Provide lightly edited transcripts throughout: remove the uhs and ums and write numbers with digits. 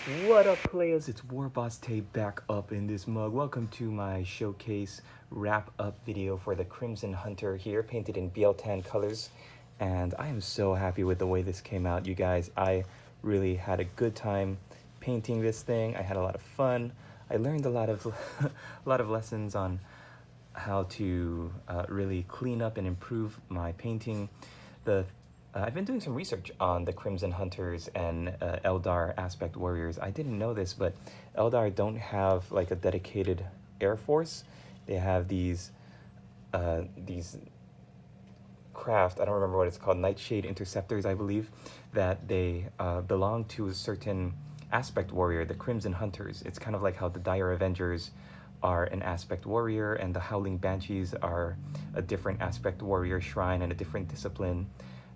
What up, players? It's Warboss Tape back up in this mug. Welcome to my showcase wrap-up video for the Crimson Hunter here, painted in BL10 colors. And I am so happy with the way this came out, you guys. I really had a good time painting this thing. I had a lot of fun. I learned a lot of a lot of lessons on how to really clean up and improve my painting. I've been doing some research on the Crimson Hunters and Eldar Aspect Warriors. I didn't know this, but Eldar don't have like a dedicated air force. They have these craft, I don't remember what it's called, Nightshade Interceptors, I believe, that they belong to a certain aspect warrior, the Crimson Hunters. It's kind of like how the Dire Avengers are an aspect warrior and the Howling Banshees are a different aspect warrior shrine and a different discipline.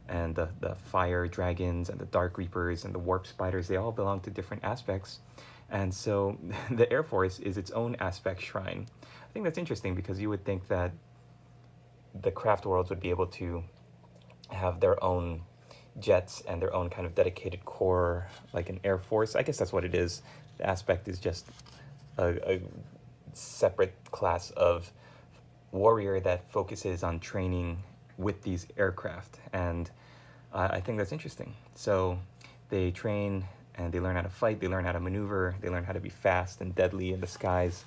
And the fire dragons and the dark reapers and the warp spiders, they all belong to different aspects. And so the Air Force is its own aspect shrine. I think that's interesting because you would think that the craft worlds would be able to have their own jets and their own kind of dedicated core, like an Air Force. I guess that's what it is. The aspect is just a separate class of warrior that focuses on training with these aircraft, and I think that's interesting. So they train and they learn how to fight, they learn how to maneuver, they learn how to be fast and deadly in the skies,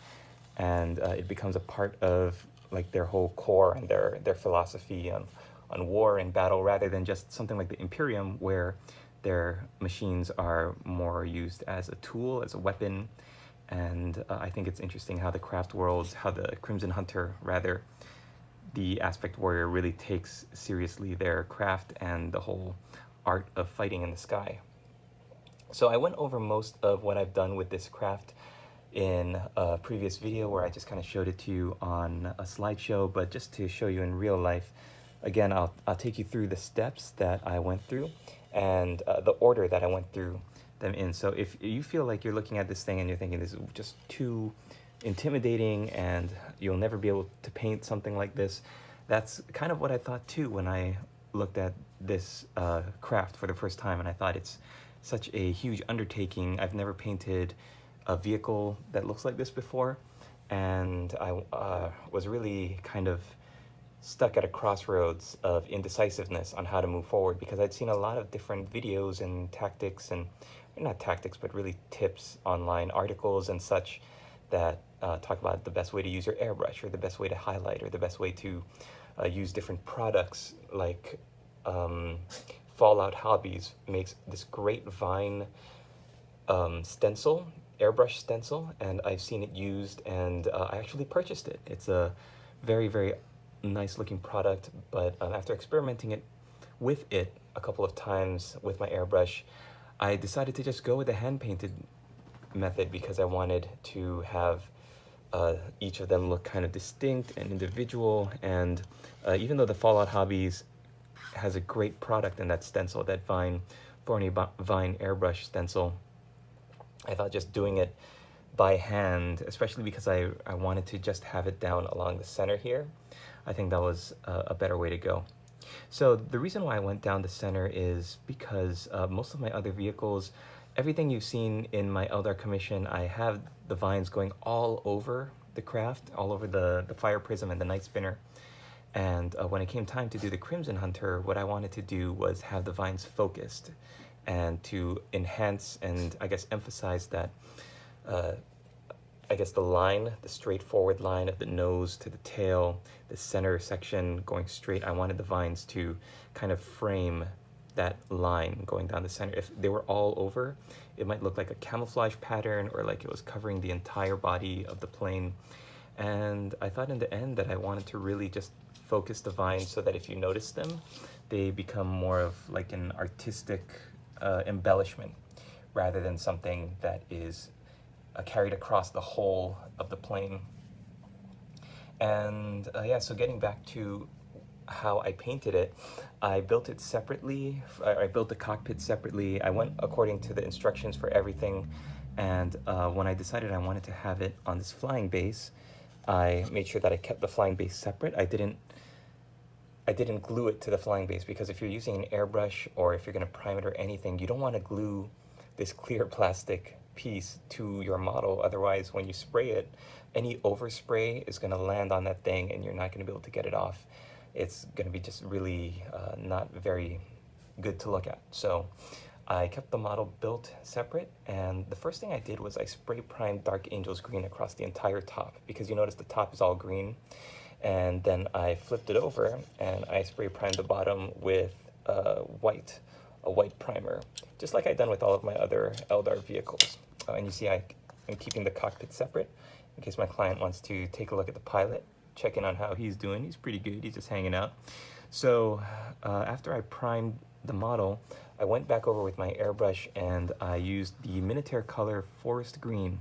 and it becomes a part of like their whole core and their philosophy on war and battle, rather than just something like the Imperium, where their machines are more used as a tool, as a weapon. And I think it's interesting how the craft worlds, how the Crimson Hunter, rather, the aspect warrior really takes seriously their craft and the whole art of fighting in the sky. So I went over most of what I've done with this craft in a previous video where I just kind of showed it to you on a slideshow, but just to show you in real life, again, I'll take you through the steps that I went through and the order that I went through them in. So if you feel like you're looking at this thing and you're thinking this is just too intimidating and you'll never be able to paint something like this, that's kind of what I thought too when I looked at this craft for the first time, and I thought it's such a huge undertaking. I've never painted a vehicle that looks like this before, and I was really kind of stuck at a crossroads of indecisiveness on how to move forward, because I'd seen a lot of different videos and tactics, and not tactics, but really tips online, articles and such, that talk about the best way to use your airbrush, or the best way to highlight, or the best way to use different products. Like Fallout Hobbies makes this great vine stencil, airbrush stencil, and I've seen it used, and I actually purchased it. It's a very, very nice looking product, but after experimenting with it a couple of times with my airbrush, I decided to just go with the hand painted method, because I wanted to have each of them look kind of distinct and individual. And even though the Fallout Hobbies has a great product in that stencil, that Thorny Vine airbrush stencil, I thought just doing it by hand, especially because I wanted to just have it down along the center here, I think that was a better way to go. So the reason why I went down the center is because most of my other vehicles, everything you've seen in my Eldar commission, I have the vines going all over the craft, all over the fire prism and the night spinner. And when it came time to do the Crimson Hunter, what I wanted to do was have the vines focused, and to enhance and I guess emphasize that I guess the line, the straightforward line of the nose to the tail, the center section going straight, I wanted the vines to kind of frame that line going down the center. If they were all over, it might look like a camouflage pattern, or like it was covering the entire body of the plane. And I thought in the end that I wanted to really just focus the vines so that if you notice them, they become more of like an artistic embellishment, rather than something that is carried across the whole of the plane. And yeah, so getting back to how I painted it, I built it separately. I built the cockpit separately. I went according to the instructions for everything. And when I decided I wanted to have it on this flying base, I made sure that I kept the flying base separate. I didn't glue it to the flying base, because if you're using an airbrush or if you're going to prime it or anything, you don't want to glue this clear plastic piece to your model. Otherwise, when you spray it, any overspray is going to land on that thing and you're not going to be able to get it off. It's going to be just really not very good to look at. So I kept the model built separate, and the first thing I did was I spray primed Dark Angel's green across the entire top, because you notice the top is all green. And then I flipped it over and I spray primed the bottom with white, a white primer, just like I've done with all of my other Eldar vehicles. And you see I'm keeping the cockpit separate in case my client wants to take a look at the pilot, check in on how he's doing. He's pretty good, he's just hanging out. So after I primed the model, I went back over with my airbrush and I used the Minotaur color Forest Green,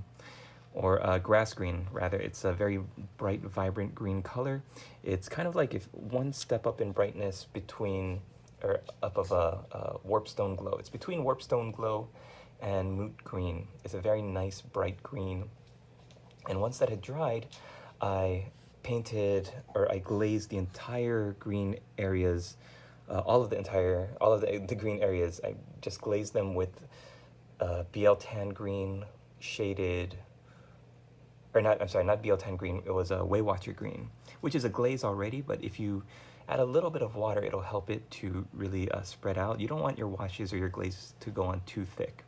or grass green rather. It's a very bright, vibrant green color. It's kind of like if one step up in brightness between, or up of a Warpstone Glow. It's between Warpstone Glow and Moot Green. It's a very nice, bright green. And once that had dried, I painted, or I glazed the entire green areas, all of the green areas. I just glazed them with BL Tan Green shaded, or not, I'm sorry, not BL Tan Green, it was a Waywatcher Green, which is a glaze already, but if you add a little bit of water, it'll help it to really spread out. You don't want your washes or your glaze to go on too thick.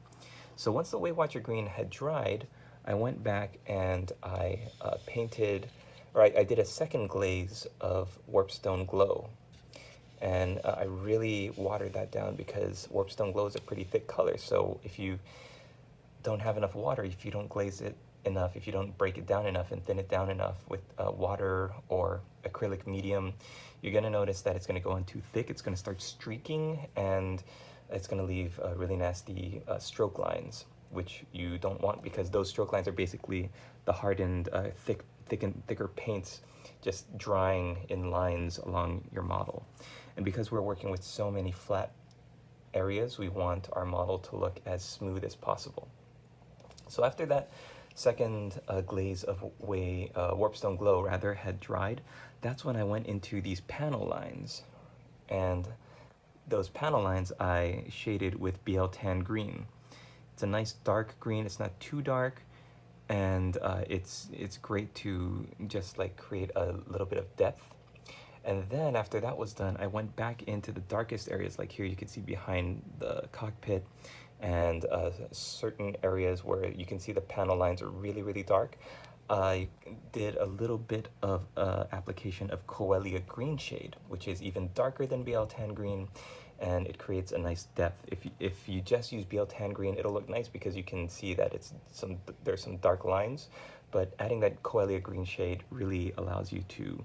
So once the Waywatcher Green had dried, I went back and I painted, or I did a second glaze of Warpstone Glow. And I really watered that down because Warpstone Glow is a pretty thick color. So if you don't have enough water, if you don't glaze it enough, if you don't break it down enough and thin it down enough with water or acrylic medium, you're going to notice that it's going to go on too thick. It's going to start streaking and it's going to leave really nasty stroke lines, which you don't want, because those stroke lines are basically the hardened, thicker paints just drying in lines along your model. And because we're working with so many flat areas, we want our model to look as smooth as possible. So after that second glaze of Warpstone Glow rather had dried, that's when I went into these panel lines. And those panel lines I shaded with BL Tan Green. It's a nice dark green, it's not too dark, and it's great to just like create a little bit of depth. And then after that was done, I went back into the darkest areas, like here you can see behind the cockpit, and certain areas where you can see the panel lines are really, really dark. I did a little bit of application of Coelia Green shade, which is even darker than BL Tan Green, and it creates a nice depth. If you just use BL Tan Green, it'll look nice because you can see that there's some dark lines, but adding that Coelia Green shade really allows you to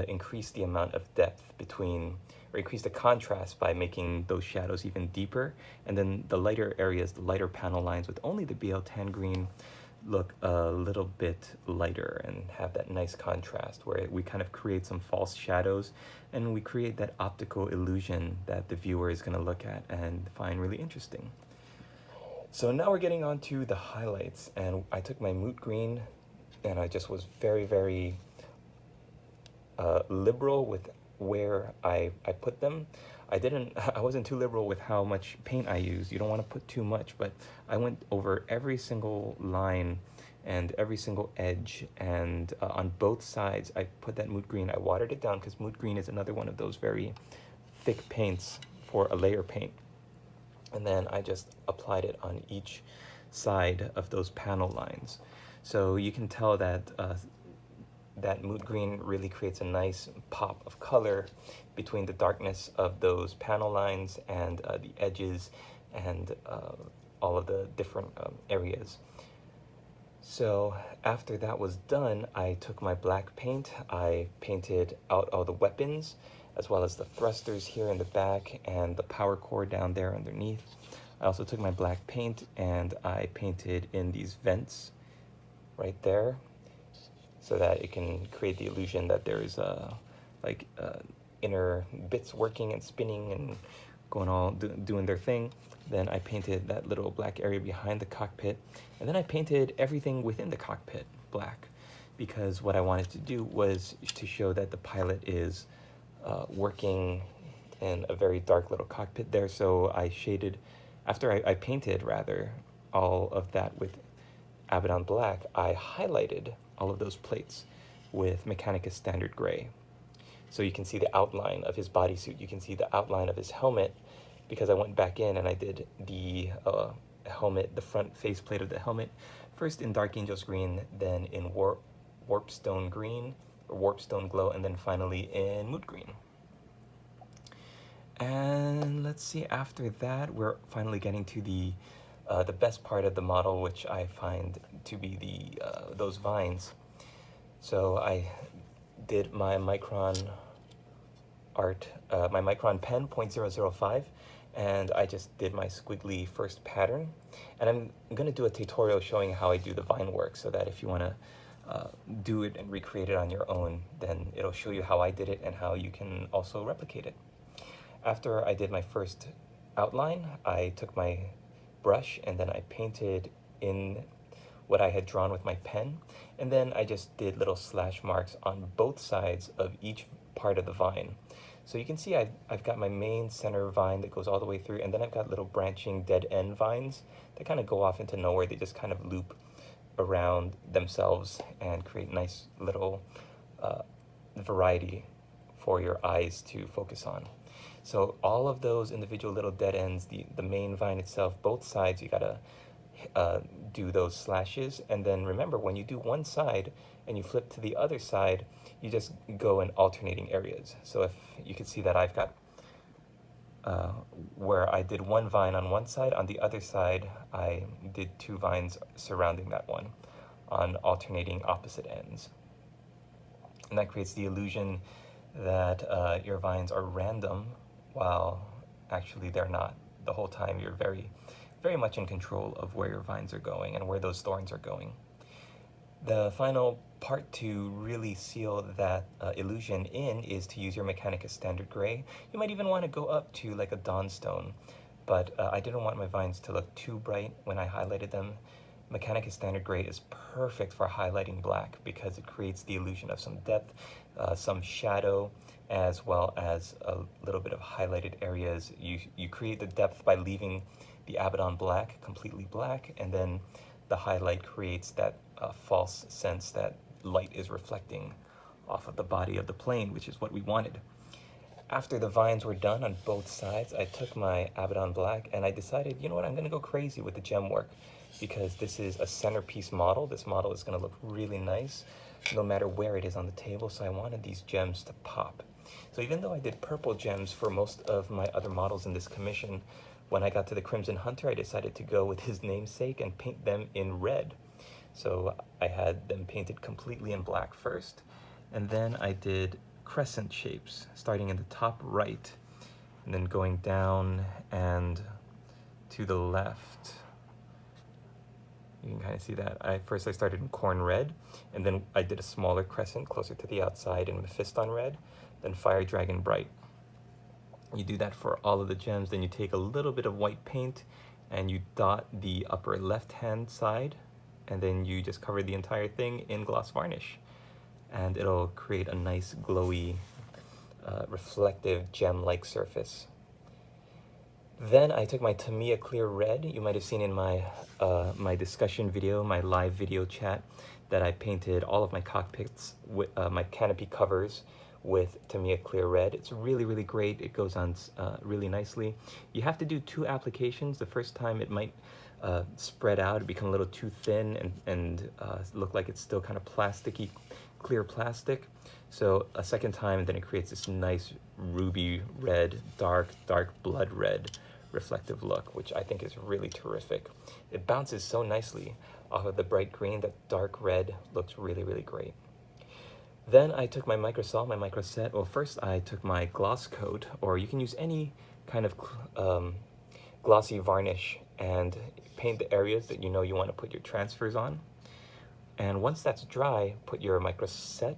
increase the amount of depth between, or increase the contrast by making those shadows even deeper. And then the lighter areas, the lighter panel lines with only the BL Tan Green, look a little bit lighter and have that nice contrast where we kind of create some false shadows and we create that optical illusion that the viewer is going to look at and find really interesting. So now we're getting on to the highlights, and I took my Moot Green and I just was very, very liberal with where I put them. I wasn't too liberal with how much paint I used. You don't want to put too much, but I went over every single line and every single edge, and on both sides I put that Moot Green. I watered it down because Moot Green is another one of those very thick paints for a layer paint. And then I just applied it on each side of those panel lines. So you can tell that that Moot Green really creates a nice pop of color between the darkness of those panel lines and the edges and all of the different areas. So after that was done, I took my black paint, I painted out all the weapons, as well as the thrusters here in the back and the power core down there underneath. I also took my black paint and I painted in these vents right there, so that it can create the illusion that there is inner bits working and spinning and doing their thing. Then I painted that little black area behind the cockpit, and then I painted everything within the cockpit black, because what I wanted to do was to show that the pilot is working in a very dark little cockpit there. So I shaded, after I painted rather all of that with Abaddon Black, I highlighted all of those plates with Mechanicus Standard Gray. So you can see the outline of his bodysuit, you can see the outline of his helmet, because I went back in and I did the helmet, the front faceplate of the helmet, first in Dark Angel's Green, then in Warpstone Green, or Warpstone Glow, and then finally in Mood Green. And let's see, after that, we're finally getting to the best part of the model, which I find to be those vines. So I did my Micron art, my Micron pen 0.005, and I just did my squiggly first pattern. And I'm going to do a tutorial showing how I do the vine work, so that if you want to do it and recreate it on your own, then it'll show you how I did it and how you can also replicate it. After I did my first outline, I took my brush and then I painted in what I had drawn with my pen, and then I just did little slash marks on both sides of each part of the vine. So you can see I've got my main center vine that goes all the way through, and then I've got little branching dead end vines that kind of go off into nowhere. They just kind of loop around themselves and create nice little variety for your eyes to focus on. So all of those individual little dead ends, the main vine itself, both sides, you gotta do those slashes. And then remember, when you do one side and you flip to the other side, you just go in alternating areas. So if you can see that I've got where I did one vine on one side, on the other side I did two vines surrounding that one on alternating opposite ends. And that creates the illusion that your vines are random, while actually they're not. The whole time you're very, very much in control of where your vines are going and where those thorns are going. The final part to really seal that illusion in is to use your Mechanicus Standard Gray. You might even want to go up to like a Dawnstone, but I didn't want my vines to look too bright when I highlighted them. Mechanicus Standard Gray is perfect for highlighting black because it creates the illusion of some depth, some shadow, as well as a little bit of highlighted areas. You create the depth by leaving the Abaddon Black completely black, and then the highlight creates that false sense that light is reflecting off of the body of the plane, which is what we wanted. After the vines were done on both sides, I took my Abaddon Black and I decided, you know what, I'm going to go crazy with the gem work, because this is a centerpiece model. This model is going to look really nice no matter where it is on the table, so I wanted these gems to pop. So even though I did purple gems for most of my other models in this commission, when I got to the Crimson Hunter, I decided to go with his namesake and paint them in red. So I had them painted completely in black first, and then I did crescent shapes, starting in the top right, and then going down and to the left. You can kind of see that. First I started in corn red, and then I did a smaller crescent closer to the outside in Mephiston red, then Fire Dragon Bright. You do that for all of the gems, then you take a little bit of white paint and you dot the upper left-hand side, and then you just cover the entire thing in gloss varnish. And it'll create a nice glowy, reflective gem-like surface. Then I took my Tamiya Clear Red. You might have seen in my my discussion video, my live video chat, that I painted all of my cockpits, with my canopy covers with Tamiya Clear Red. It's really, really great. It goes on really nicely. You have to do two applications. The first time it might spread out, become a little too thin and look like it's still kind of plasticky, clear plastic. So a second time, then it creates this nice ruby red, dark blood red reflective look, which I think is really terrific. It bounces so nicely off of the bright green that dark red looks really, really great. Then I took my microsol, my microset. Well, first I took my gloss coat, or you can use any kind of glossy varnish, and paint the areas that you know you want to put your transfers on. And once that's dry, put your microset,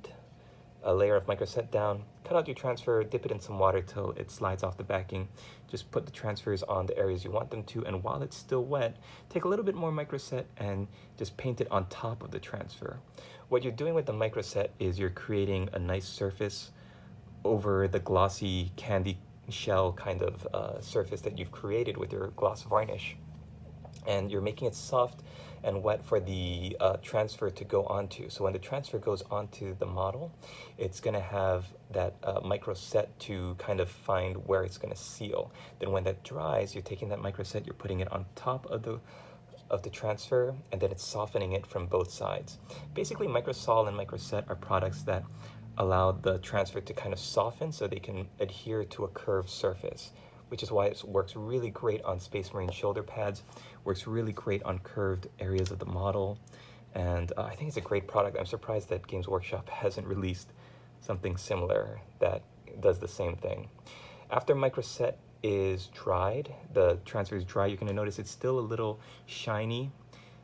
a layer of microset down, cut out your transfer, dip it in some water till it slides off the backing. Just put the transfers on the areas you want them to, and while it's still wet, take a little bit more microset and just paint it on top of the transfer. What you're doing with the microset is you're creating a nice surface over the glossy candy shell kind of surface that you've created with your gloss varnish. and you're making it soft and wet for the transfer to go onto. So when the transfer goes onto the model, it's going to have that micro set to kind of find where it's going to seal. Then when that dries, you're taking that micro set, you're putting it on top of the transfer, and then it's softening it from both sides. Basically, microsol and microset are products that allow the transfer to kind of soften so they can adhere to a curved surface, which is why it works really great on Space Marine shoulder pads, works really great on curved areas of the model, and I think it's a great product. I'm surprised that Games Workshop hasn't released something similar that does the same thing. After microset is dried, the transfer is dry, you're going to notice it's still a little shiny.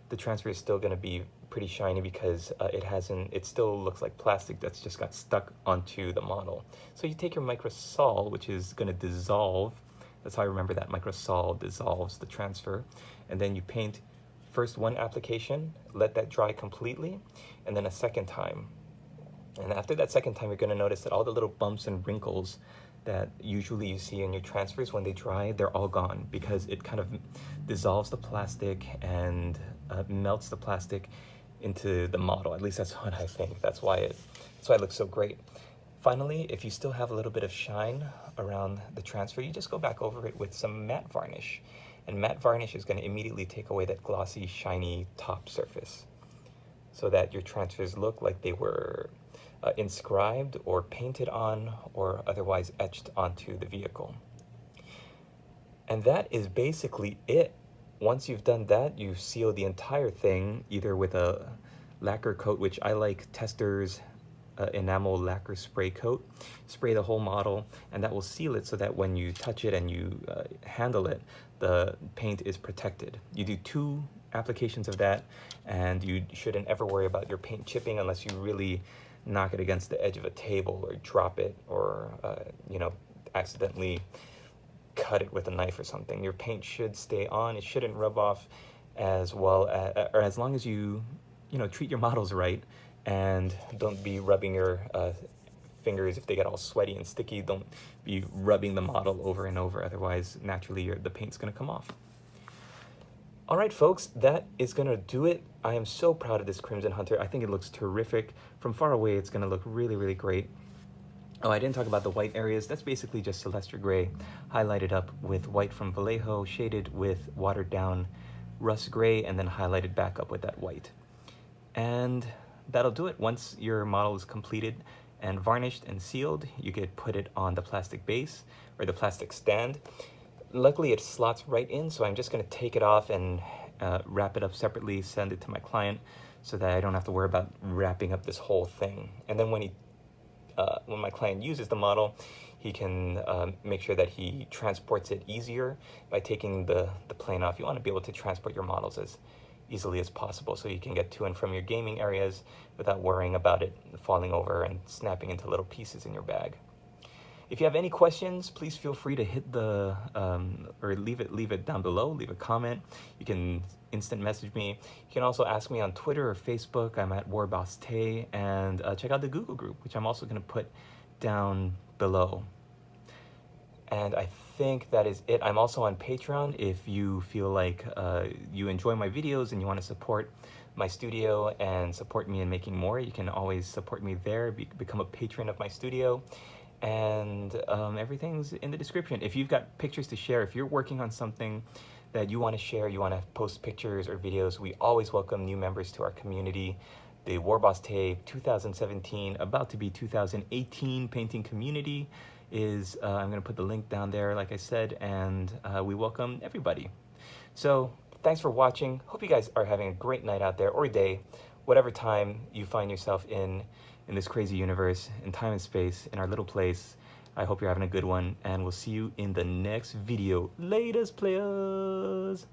The transfer is still going to be pretty shiny because it still looks like plastic that's just got stuck onto the model. So you take your microsol, which is going to dissolve. That's how I remember that. Microsol dissolves the transfer. And then you paint first one application, let that dry completely, and then a second time. And after that second time, you're going to notice that all the little bumps and wrinkles that usually you see in your transfers, when they dry, they're all gone because it kind of dissolves the plastic and melts the plastic into the model. At least that's what I think. That's why it looks so great. Finally, if you still have a little bit of shine around the transfer, you just go back over it with some matte varnish. And matte varnish is going to immediately take away that glossy, shiny top surface so that your transfers look like they were inscribed or painted on or otherwise etched onto the vehicle. And that is basically it. Once you've done that, you seal the entire thing either with a lacquer coat, which I like Tester's enamel lacquer spray coat. Spray the whole model, and that will seal it so that when you touch it and you handle it, the paint is protected. You do 2 applications of that, and you shouldn't ever worry about your paint chipping unless you really knock it against the edge of a table or drop it or accidentally cut it with a knife or something. Your paint should stay on. It shouldn't rub off as well or as long as you treat your models right and don't be rubbing your fingers. If they get all sweaty and sticky, don't be rubbing the model over and over, otherwise naturally the paint's going to come off. All right, folks, that is going to do it. I am so proud of this Crimson Hunter. I think it looks terrific. From far away, it's going to look really, really great. Oh, I didn't talk about the white areas. That's basically just Celestra Gray highlighted up with white from Vallejo, shaded with watered down rust gray, and then highlighted back up with that white. And that'll do it. Once your model is completed and varnished and sealed, you could put it on the plastic base or the plastic stand. Luckily, it slots right in, so I'm just going to take it off and wrap it up separately, send it to my client so that I don't have to worry about wrapping up this whole thing. And then when my client uses the model, he can make sure that he transports it easier by taking the plane off. You want to be able to transport your models as easily as possible so you can get to and from your gaming areas without worrying about it falling over and snapping into little pieces in your bag. If you have any questions, please feel free to hit the or leave it down below. Leave a comment. You can instant message me. You can also ask me on Twitter or Facebook. I'm at WarbossTay, and check out the Google group, which I'm also going to put down below. And I think that is it. I'm also on Patreon. If you feel like you enjoy my videos and you want to support my studio and support me in making more, you can always support me there. Become a patron of my studio. And everything's in the description. If you've got pictures to share, if you're working on something that you want to share, you want to post pictures or videos, we always welcome new members to our community. The WarbossTay 2017, about to be 2018 painting community is, I'm going to put the link down there, like I said, and we welcome everybody. So thanks for watching. Hope you guys are having a great night out there or day, whatever time you find yourself in this crazy universe, in time and space, in our little place. I hope you're having a good one, and we'll see you in the next video. Latest, players!